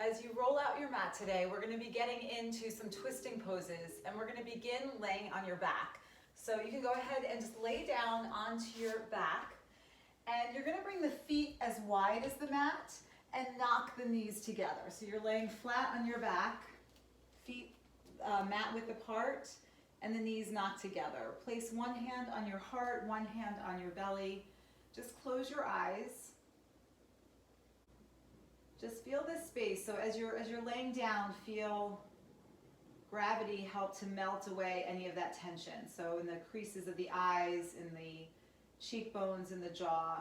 As you roll out your mat today, we're going to be getting into some twisting poses, and we're going to begin laying on your back. So you can go ahead and just lay down onto your back, and you're going to bring the feet as wide as the mat and knock the knees together. So you're laying flat on your back, feet mat width apart, and the knees knocked together. Place one hand on your heart, one hand on your belly. Just close your eyes. Just feel this space. So as you're laying down, feel gravity help to melt away any of that tension. So in the creases of the eyes, in the cheekbones, in the jaw.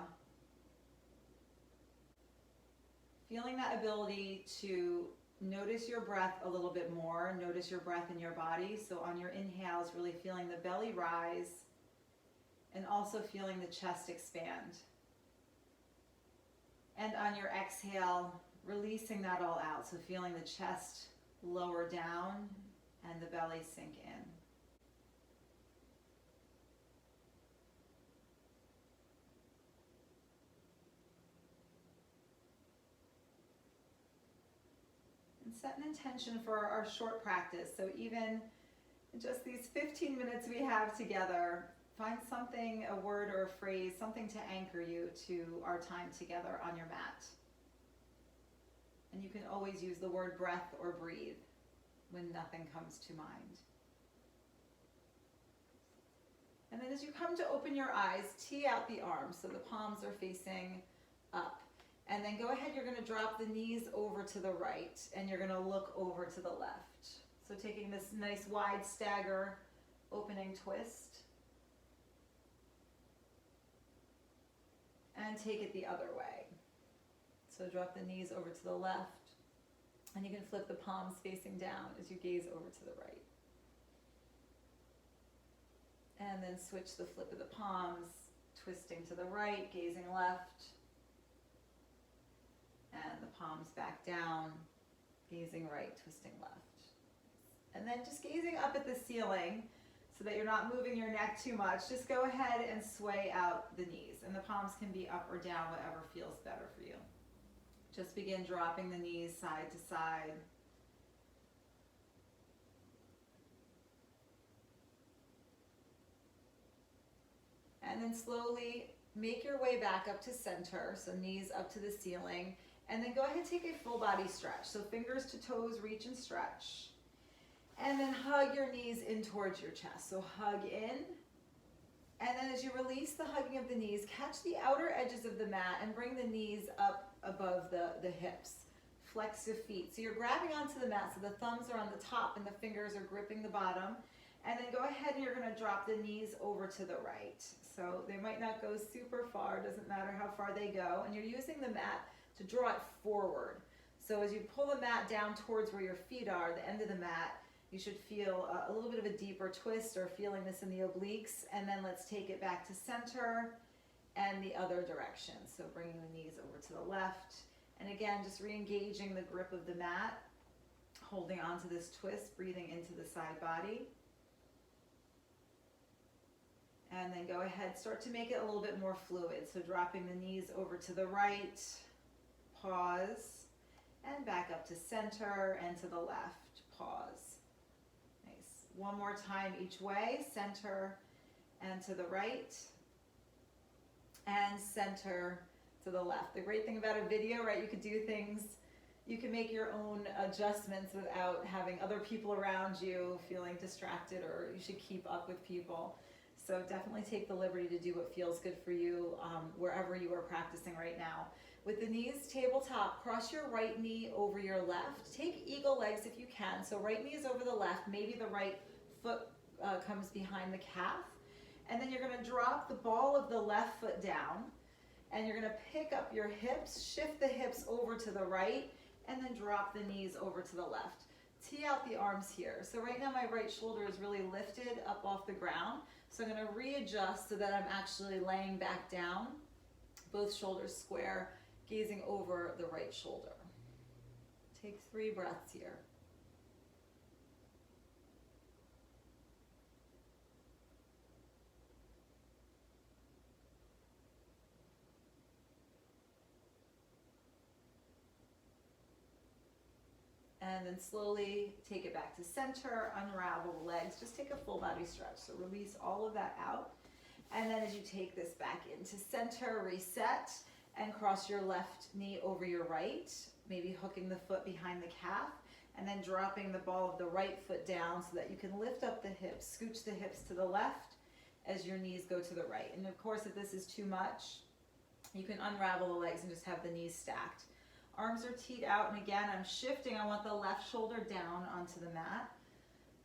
Feeling that ability to notice your breath a little bit more. Notice your breath in your body. So on your inhales, really feeling the belly rise and also feeling the chest expand. And on your exhale, releasing that all out. So feeling the chest lower down and the belly sink in. And set an intention for our short practice. So even just these 15 minutes we have together, find something, a word or a phrase, something to anchor you to our time together on your mat. And you can always use the word breath or breathe when nothing comes to mind. And then as you come to open your eyes, tee out the arms so the palms are facing up. And then go ahead, you're going to drop the knees over to the right and you're going to look over to the left. So taking this nice wide stagger, opening twist. And take it the other way. So drop the knees over to the left, and you can flip the palms facing down as you gaze over to the right. And then switch the flip of the palms, twisting to the right, gazing left, and the palms back down, gazing right, twisting left. And then just gazing up at the ceiling, so that you're not moving your neck too much, just go ahead and sway out the knees. And the palms can be up or down, whatever feels better for you. Just begin dropping the knees side to side. And then slowly make your way back up to center, so knees up to the ceiling. And then go ahead and take a full body stretch. So fingers to toes, reach and stretch. And then hug your knees in towards your chest. So hug in. And then as you release the hugging of the knees, catch the outer edges of the mat and bring the knees up above the hips. Flex the feet. So you're grabbing onto the mat, so the thumbs are on the top and the fingers are gripping the bottom. And then go ahead and you're going to drop the knees over to the right. So they might not go super far, doesn't matter how far they go. And you're using the mat to draw it forward. So as you pull the mat down towards where your feet are, the end of the mat, you should feel a little bit of a deeper twist or feeling this in the obliques. And then let's take it back to center and the other direction. So bringing the knees over to the left. And again, just re-engaging the grip of the mat, holding on to this twist, breathing into the side body. And then go ahead, start to make it a little bit more fluid. So dropping the knees over to the right, pause, and back up to center and to the left, pause. Nice. One more time each way, center and to the right, and center to the left. The great thing about a video, right, you could do things, you can make your own adjustments without having other people around you feeling distracted or you should keep up with people. So definitely take the liberty to do what feels good for you wherever you are practicing right now. With the knees tabletop, cross your right knee over your left. Take eagle legs if you can. So right knee is over the left, maybe the right foot comes behind the calf. And then you're going to drop the ball of the left foot down. And you're going to pick up your hips, shift the hips over to the right, and then drop the knees over to the left. Tee out the arms here. So right now my right shoulder is really lifted up off the ground. So I'm going to readjust so that I'm actually laying back down, both shoulders square, gazing over the right shoulder. Take 3 breaths here. And then slowly take it back to center, unravel the legs, just take a full body stretch. So release all of that out. And then as you take this back into center, reset and cross your left knee over your right, maybe hooking the foot behind the calf, and then dropping the ball of the right foot down so that you can lift up the hips, scooch the hips to the left as your knees go to the right. And of course, if this is too much, you can unravel the legs and just have the knees stacked. Arms are teed out, and again, I'm shifting. I want the left shoulder down onto the mat.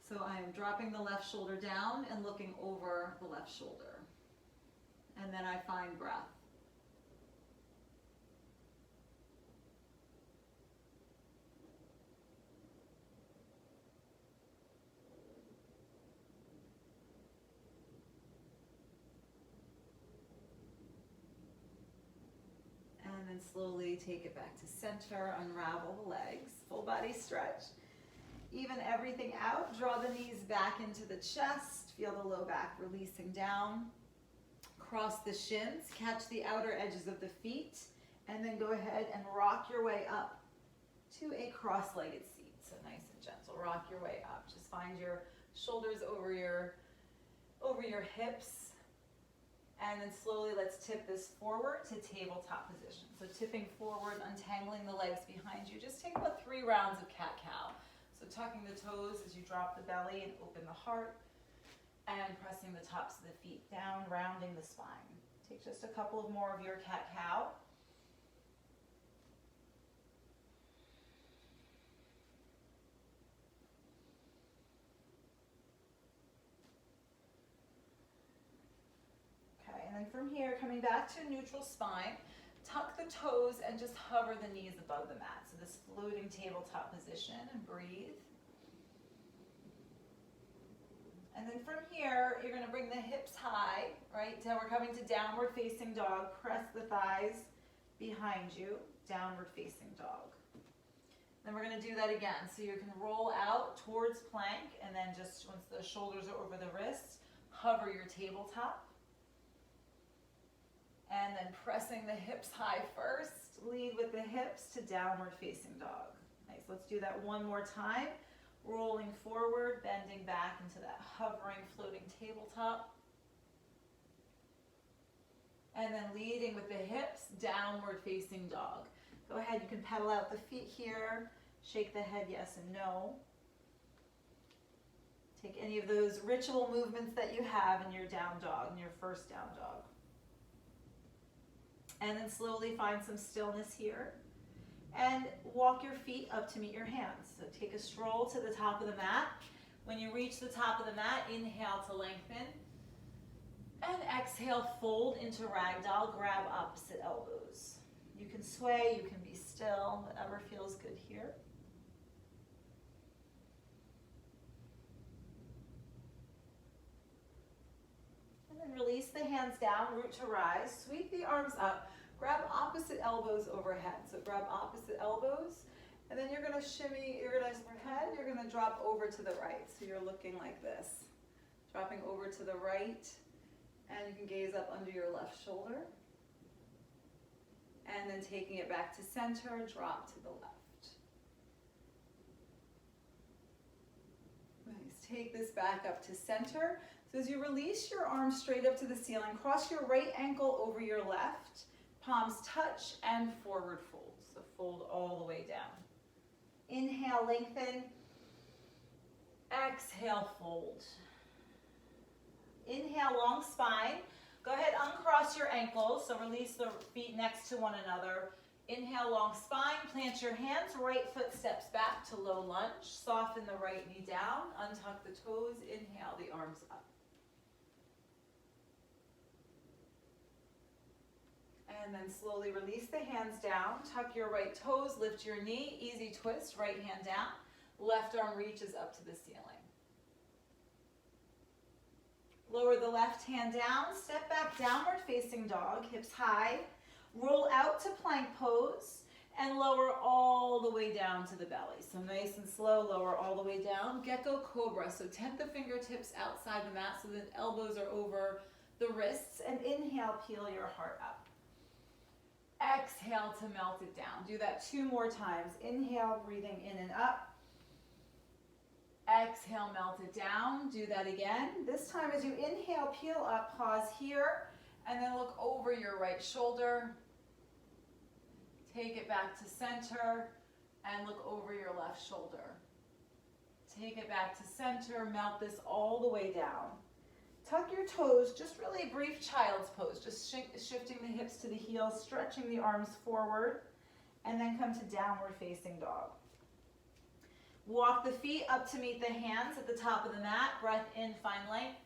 So I am dropping the left shoulder down and looking over the left shoulder. And then I find breath. And then slowly take it back to center, unravel the legs, full body stretch. Even everything out, draw the knees back into the chest, feel the low back releasing down. Cross the shins, catch the outer edges of the feet, and then go ahead and rock your way up to a cross-legged seat. So nice and gentle, rock your way up. Just find your shoulders over your hips. And then slowly let's tip this forward to tabletop position. So tipping forward, untangling the legs behind you. Just take about 3 rounds of cat-cow. So tucking the toes as you drop the belly and open the heart. And pressing the tops of the feet down, rounding the spine. Take just a couple of more of your cat-cow. Okay, and then from here, coming back to a neutral spine, tuck the toes and just hover the knees above the mat. So this floating tabletop position, and breathe. And then from here, you're going to bring the hips high, right? So we're coming to downward facing dog. Press the thighs behind you, downward facing dog. Then we're going to do that again. So you can roll out towards plank, and then just once the shoulders are over the wrists, hover your tabletop. And then pressing the hips high first, lead with the hips to downward facing dog. Nice, let's do that one more time. Rolling forward, bending back into that hovering, floating tabletop. And then leading with the hips, downward facing dog. Go ahead, you can pedal out the feet here, shake the head yes and no. Take any of those ritual movements that you have in your down dog, in your first down dog. And then slowly find some stillness here. And walk your feet up to meet your hands. So take a stroll to the top of the mat. When you reach the top of the mat, inhale to lengthen. And exhale, fold into ragdoll, grab opposite elbows. You can sway, you can be still, whatever feels good here. And then release the hands down, root to rise. Sweep the arms up. Grab opposite elbows overhead. So grab opposite elbows, and then you're going to shimmy, you're going to overhead, you're going to drop over to the right. So you're looking like this. Dropping over to the right, and you can gaze up under your left shoulder. And then taking it back to center, drop to the left. Nice. Take this back up to center. So as you release your arms straight up to the ceiling, cross your right ankle over your left. Palms touch and forward fold. So fold all the way down. Inhale, lengthen. Exhale, fold. Inhale, long spine. Go ahead, uncross your ankles. So release the feet next to one another. Inhale, long spine. Plant your hands. Right foot steps back to low lunge. Soften the right knee down. Untuck the toes. Inhale, the arms up. And then slowly release the hands down. Tuck your right toes, lift your knee, easy twist, right hand down. Left arm reaches up to the ceiling. Lower the left hand down, step back, downward facing dog, hips high. Roll out to plank pose and lower all the way down to the belly. So nice and slow, lower all the way down. Gecko Cobra, so tent the fingertips outside the mat so the elbows are over the wrists. And inhale, peel your heart up. Exhale to melt it down. Do that 2 more times. Inhale, breathing in and up. Exhale, melt it down. Do that again. This time as you inhale, peel up, pause here, and then look over your right shoulder. Take it back to center and look over your left shoulder. Take it back to center, melt this all the way down. Tuck your toes, just really a brief child's pose, just shifting the hips to the heels, stretching the arms forward, and then come to downward facing dog. Walk the feet up to meet the hands at the top of the mat. Breath in, find length.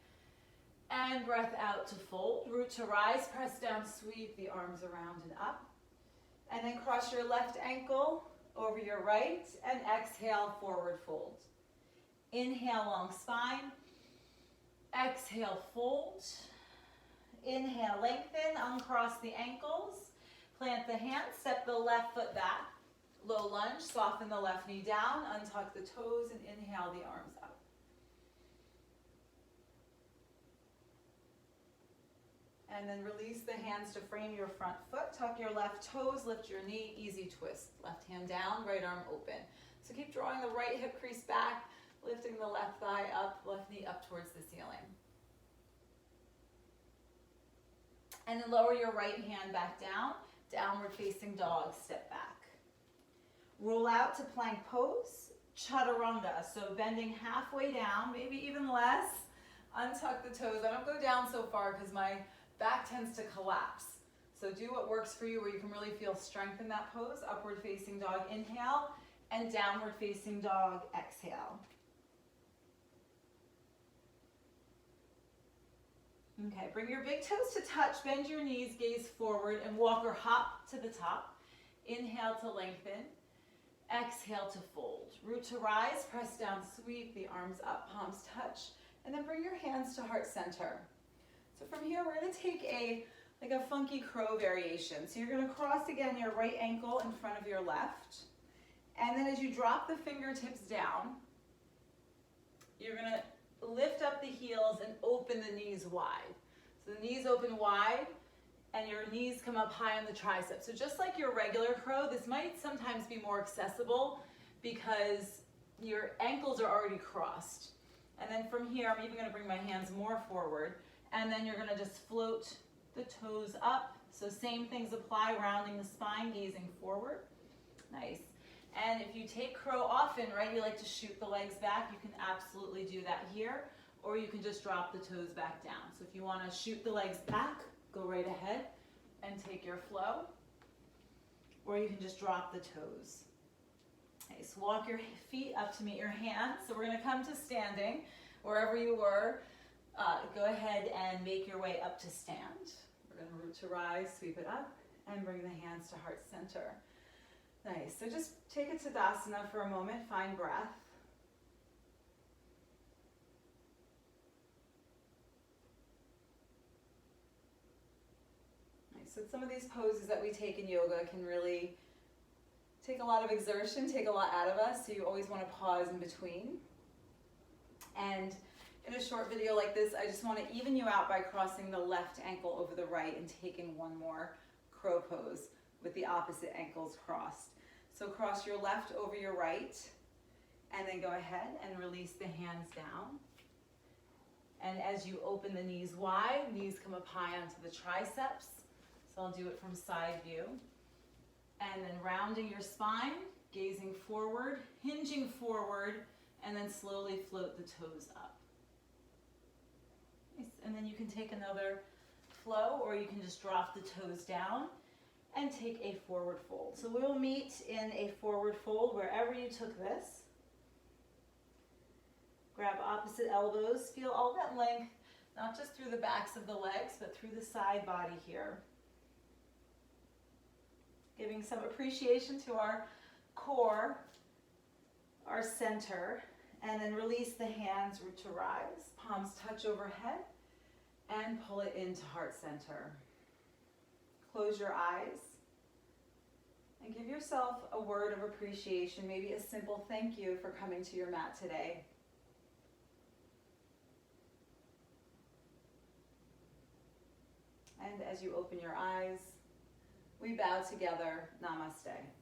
And breath out to fold. Root to rise, press down, sweep the arms around and up. And then cross your left ankle over your right and exhale, forward fold. Inhale, long spine. Exhale, fold. Inhale, lengthen, uncross the ankles. Plant the hands, step the left foot back. Low lunge, soften the left knee down, untuck the toes, and inhale the arms up. And then release the hands to frame your front foot. Tuck your left toes, lift your knee, easy twist. Left hand down, right arm open. So keep drawing the right hip crease back, lifting the left thigh up, left knee up towards the ceiling. And then lower your right hand back down, downward facing dog, step back. Roll out to plank pose, chaturanga. So bending halfway down, maybe even less. Untuck the toes. I don't go down so far because my back tends to collapse. So do what works for you where you can really feel strength in that pose. Upward facing dog, inhale, and downward facing dog, exhale. Okay, bring your big toes to touch, bend your knees, gaze forward, and walk or hop to the top. Inhale to lengthen. Exhale to fold. Root to rise, press down, sweep the arms up, palms touch, and then bring your hands to heart center. So from here, we're gonna take a funky crow variation. So you're gonna cross again your right ankle in front of your left. And then as you drop the fingertips down, you're gonna lift up the heels and open the knees wide. So the knees open wide, and your knees come up high on the triceps. So just like your regular crow, this might sometimes be more accessible because your ankles are already crossed. And then from here, I'm even gonna bring my hands more forward, and then you're gonna just float the toes up. So same things apply, rounding the spine, gazing forward. Nice. And if you take crow often, right, you like to shoot the legs back, you can absolutely do that here, or you can just drop the toes back down. So if you wanna shoot the legs back, go right ahead and take your flow, or you can just drop the toes. Okay, so walk your feet up to meet your hands. So we're gonna come to standing. Wherever you were, go ahead and make your way up to stand. We're gonna root to rise, sweep it up, and bring the hands to heart center. Nice, so just take a Tadasana for a moment, find breath. So some of these poses that we take in yoga can really take a lot of exertion, take a lot out of us, so you always want to pause in between. And in a short video like this, I just want to even you out by crossing the left ankle over the right and taking one more crow pose with the opposite ankles crossed. So cross your left over your right, and then go ahead and release the hands down. And as you open the knees wide, knees come up high onto the triceps. So I'll do it from side view. And then rounding your spine, gazing forward, hinging forward, and then slowly float the toes up. Nice. And then you can take another flow, or you can just drop the toes down and take a forward fold. So we'll meet in a forward fold wherever you took this. Grab opposite elbows, feel all that length, not just through the backs of the legs, but through the side body here. Giving some appreciation to our core, our center, and then release the hands, root to rise, palms touch overhead, and pull it into heart center. Close your eyes and give yourself a word of appreciation, maybe a simple thank you for coming to your mat today. And as you open your eyes, We bow together. Namaste.